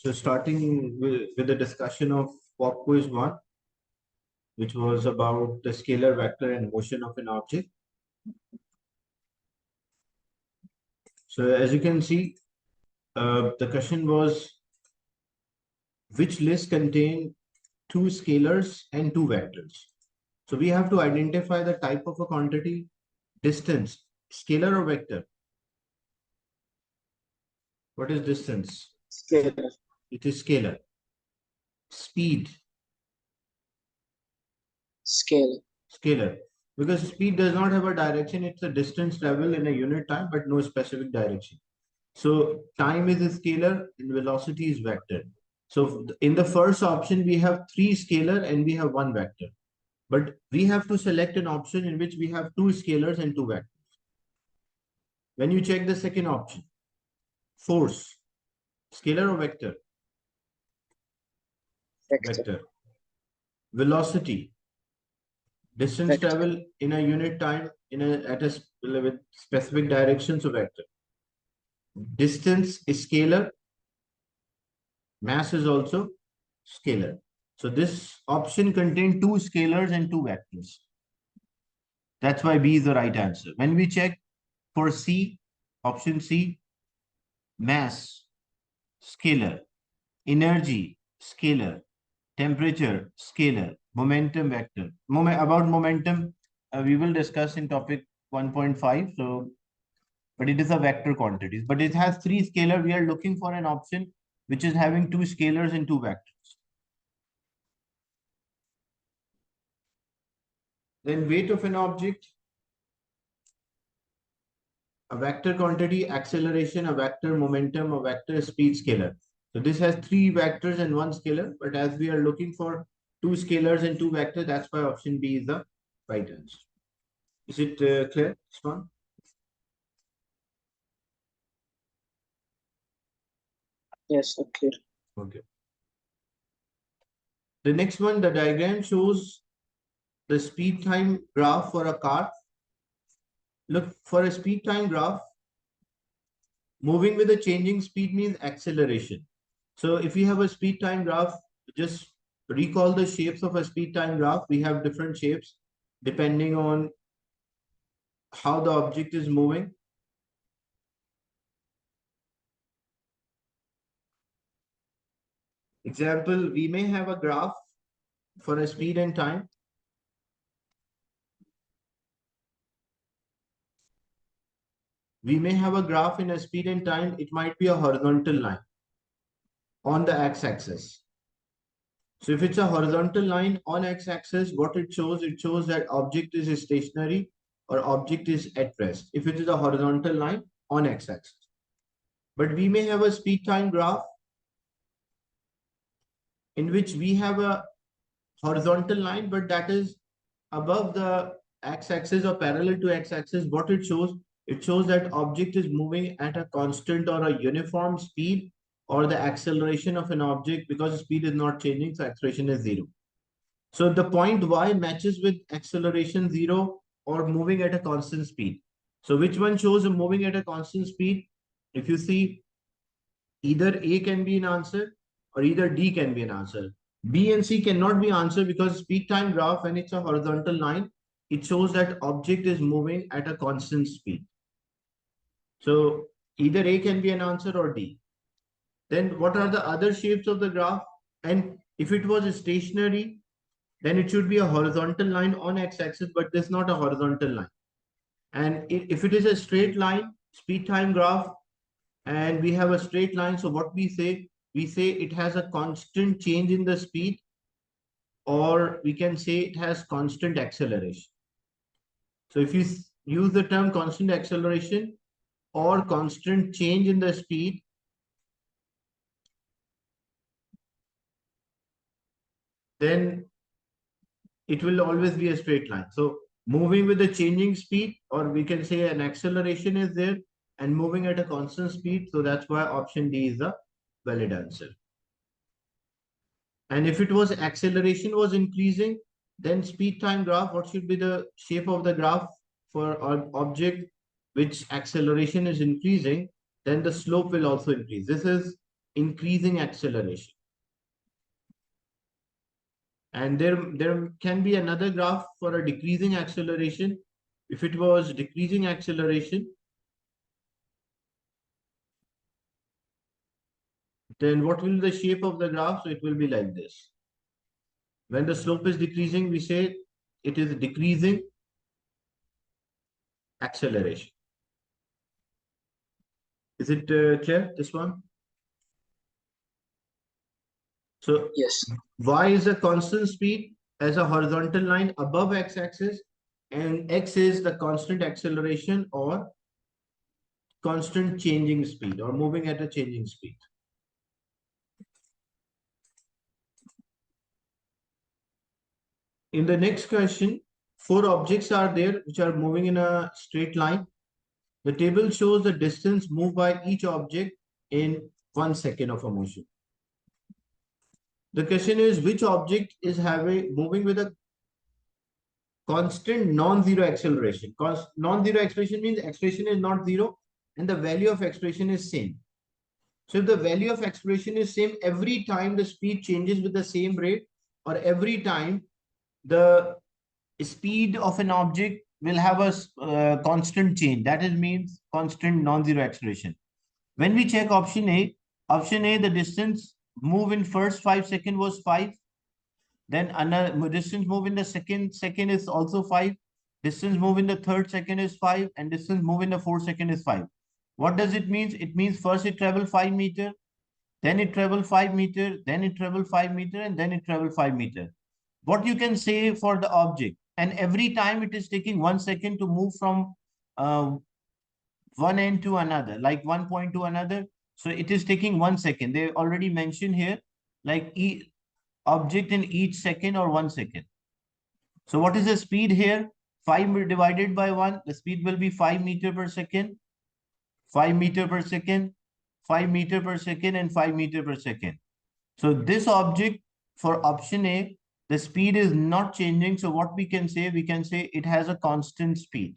So starting with the discussion of pop quiz 1, which was about the scalar vector and motion of an object. So as you can see, the question was, which list contain two scalars and two vectors? So we have to identify the type of a quantity, distance, scalar or vector. What is distance? Scalar. It is scalar. Speed, Scalar. scalar. Because speed does not have a direction, it's a distance travel in a unit time, but no specific direction. So time is a scalar and velocity is vector. So in the first option, we have three scalar and we have one vector. But we have to select an option in which we have two scalars and two vectors. When you check the second option, force, scalar or vector? Vector. Velocity, distance Vector. travel in a unit time at a with specific direction, so vector. Distance is scalar, mass is also scalar. So this option contains two scalars and two vectors. That's why B is the right answer. When we check for C, option C, mass, scalar, energy, scalar, temperature, scalar, momentum, vector. About momentum, we will discuss in topic 1.5. So, but it is a vector quantities. But it has three scalar. We are looking for an option which is having two scalars and two vectors. Then weight of an object, a vector quantity, acceleration, a vector momentum, a vector speed, scalar. So this has three vectors and one scalar, but as we are looking for two scalars and two vectors, that's why option B is the right answer. Is it clear, this one? Yes, okay. Okay. The next one, the diagram shows the speed time graph for a car. Look, for a speed time graph, moving with a changing speed means acceleration. So if you have a speed time graph, just recall the shapes of a speed time graph. We have different shapes depending on how the object is moving. Example, we may have a graph for a speed and time. We may have a graph in a speed and time. It might be a horizontal line on the x-axis. So if it's a horizontal line on x-axis, what it shows that object is stationary or object is at rest. If it is a horizontal line on x-axis. But we may have a speed time graph in which we have a horizontal line, but that is above the x-axis or parallel to x-axis. What it shows that object is moving at a constant or a uniform speed, or the acceleration of an object, because speed is not changing, so acceleration is 0. So the point y matches with acceleration 0 or moving at a constant speed. So which one shows moving at a constant speed? If you see, either A can be an answer or either D can be an answer. B and C cannot be answered because speed time graph, when it's a horizontal line, it shows that object is moving at a constant speed. So either A can be an answer or D. Then what are the other shapes of the graph? And if it was stationary, then it should be a horizontal line on x-axis, but this is not a horizontal line. And if it is a straight line, speed time graph, and we have a straight line, so what we say it has a constant change in the speed, or we can say it has constant acceleration. So if you use the term constant acceleration or constant change in the speed, then it will always be a straight line. So moving with the changing speed, or we can say an acceleration is there, and moving at a constant speed. So that's why option D is the valid answer. And if it was acceleration was increasing, then speed time graph, what should be the shape of the graph for an object which acceleration is increasing? Then the slope will also increase. This is increasing acceleration. And there can be another graph for a decreasing acceleration. If it was decreasing acceleration, then what will be the shape of the graph? So it will be like this. When the slope is decreasing, we say it is decreasing acceleration. Is it clear, this one? So Yes. y is a constant speed as a horizontal line above x-axis, and x is the constant acceleration or constant changing speed or moving at a changing speed. In the next question, 4 objects are there which are moving in a straight line. The table shows the distance moved by each object in 1 second of a motion. The question is, which object is moving with a constant non-zero acceleration? Non-zero acceleration means acceleration is not zero and the value of acceleration is same. So if the value of acceleration is same, every time the speed changes with the same rate, or every time the speed of an object will have a constant change. That is means constant non-zero acceleration. When we check option A, the distance move in first 5 seconds was 5. Then another distance move in the second is also 5. Distance move in the third second is 5, and distance move in the fourth second is 5. What does it mean? It means first it travel 5 meter, then it travel 5 meter, then it travel 5 meter, and then it travel 5 meter. What you can say for the object, and every time it is taking 1 second to move from one end to another, like one point to another. So it is taking 1 second. They already mentioned here, like each object in each second or 1 second. So what is the speed here? 5 divided by 1, the speed will be 5 meter per second, 5 meter per second, 5 meter per second, and 5 meter per second. So this object for option A, the speed is not changing. So what we can say it has a constant speed.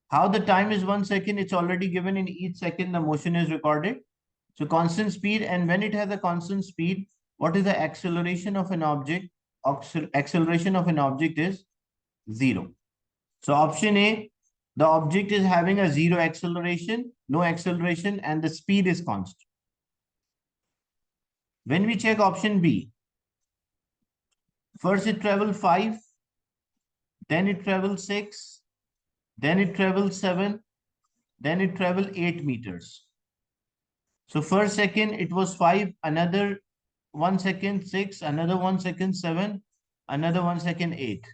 How the time is 1 second, it's already given in each second the motion is recorded. So constant speed, and when it has a constant speed, what is the acceleration of an object? Acceleration of an object is 0. So option A, the object is having a 0 acceleration, no acceleration, and the speed is constant. When we check option B, first it travels 5, then it travels 6, then it travels 7, then it travels 8 meters. So first second it was 5, another 1 second 6, another 1 second 7, another 1 second 8.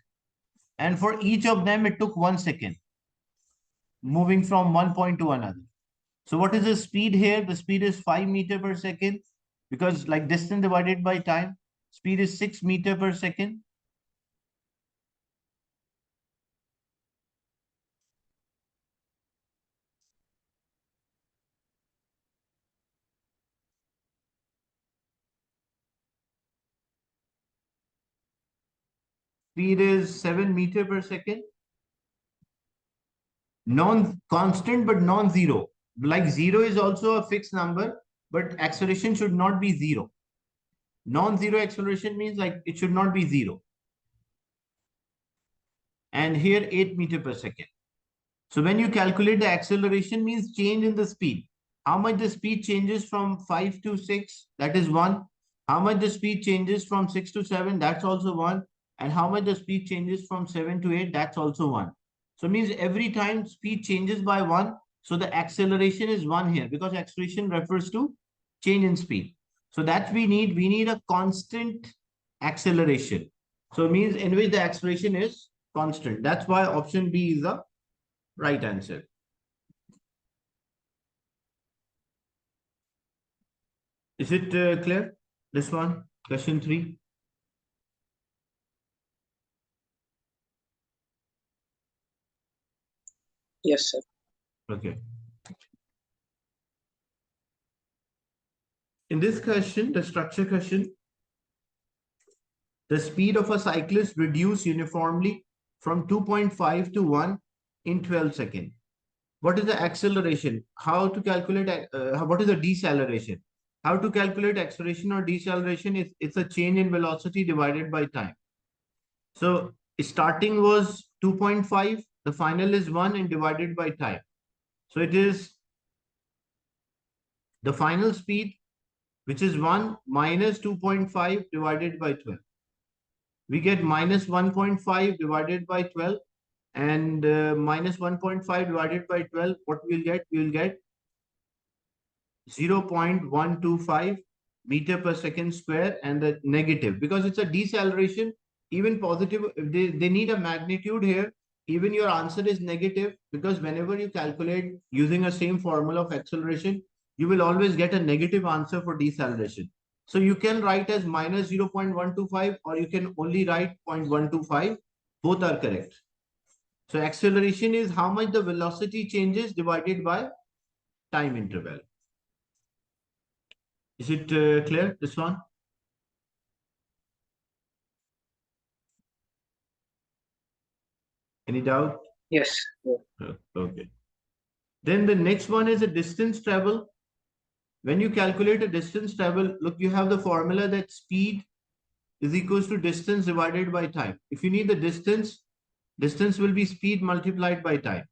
And for each of them it took 1 second moving from one point to another. So what is the speed here? The speed is 5 meter per second, because like distance divided by time, speed is 6 meter per second. Speed is 7 meter per second. Non-constant but non-zero. Like 0 is also a fixed number, but acceleration should not be 0. Non-zero acceleration means like it should not be 0. And here 8 meter per second. So when you calculate the acceleration means change in the speed. How much the speed changes from 5 to 6, that is 1. How much the speed changes from 6 to 7, that's also 1. And how much the speed changes from 7 to 8, that's also 1. So it means every time speed changes by 1, so the acceleration is 1 here, because acceleration refers to change in speed. So that we need a constant acceleration. So it means in which the acceleration is constant. That's why option B is the right answer. Is it clear? This one, question 3. Yes, sir. Okay. In this question, the structure question, the speed of a cyclist reduced uniformly from 2.5 to 1 in 12 seconds. What is the acceleration? How to calculate, what is the deceleration? How to calculate acceleration or deceleration? It's a change in velocity divided by time. So starting was 2.5, the final is 1 and divided by time. So it is the final speed, which is 1 minus 2.5 divided by 12. We get minus 1.5 divided by 12 and minus 1.5 divided by 12. What we'll get? We'll get 0.125 meter per second square, and the negative, because it's a deceleration, even positive, they need a magnitude here. Even your answer is negative, because whenever you calculate using a same formula of acceleration, you will always get a negative answer for deceleration. So you can write as minus 0.125, or you can only write 0.125. Both are correct. So acceleration is how much the velocity changes divided by time interval. Is it clear, this one? Any doubt? Yes. Okay. Then the next one is a distance travel. When you calculate a distance travel, look, you have the formula that speed is equals to distance divided by time. If you need the distance, distance will be speed multiplied by time.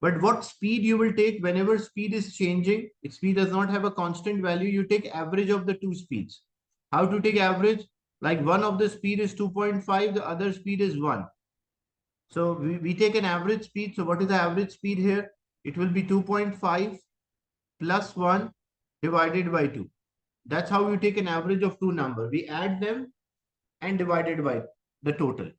But what speed you will take whenever speed is changing, if speed does not have a constant value, you take average of the two speeds. How to take average? Like one of the speed is 2.5, the other speed is 1. So we take an average speed. So what is the average speed here? It will be 2.5 plus 1 divided by 2. That's how you take an average of two numbers. We add them and divided by the total.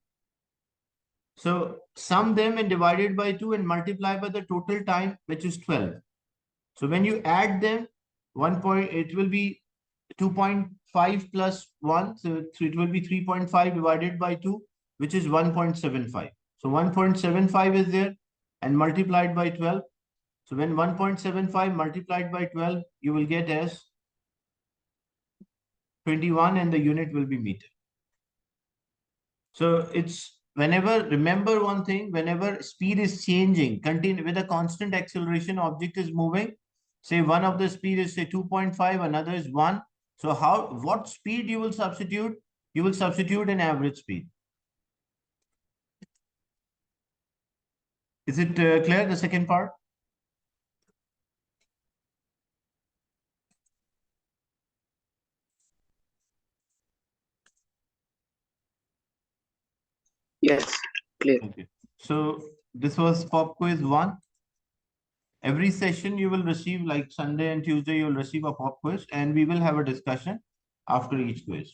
So sum them and divided by 2 and multiply by the total time, which is 12. So when you add them, it will be 2.5 plus 1. So it will be 3.5 divided by 2, which is 1.75. So 1.75 is there and multiplied by 12. So when 1.75 multiplied by 12, you will get as 21 and the unit will be meter. So it's whenever, remember one thing, whenever speed is changing, continue with a constant acceleration, object is moving. Say one of the speed is say 2.5, another is 1. So what speed you will substitute? You will substitute an average speed. Is it clear, the second part? Yes. Clear. Okay. So this was pop quiz 1. Every session you will receive, like Sunday and Tuesday, you will receive a pop quiz and we will have a discussion after each quiz.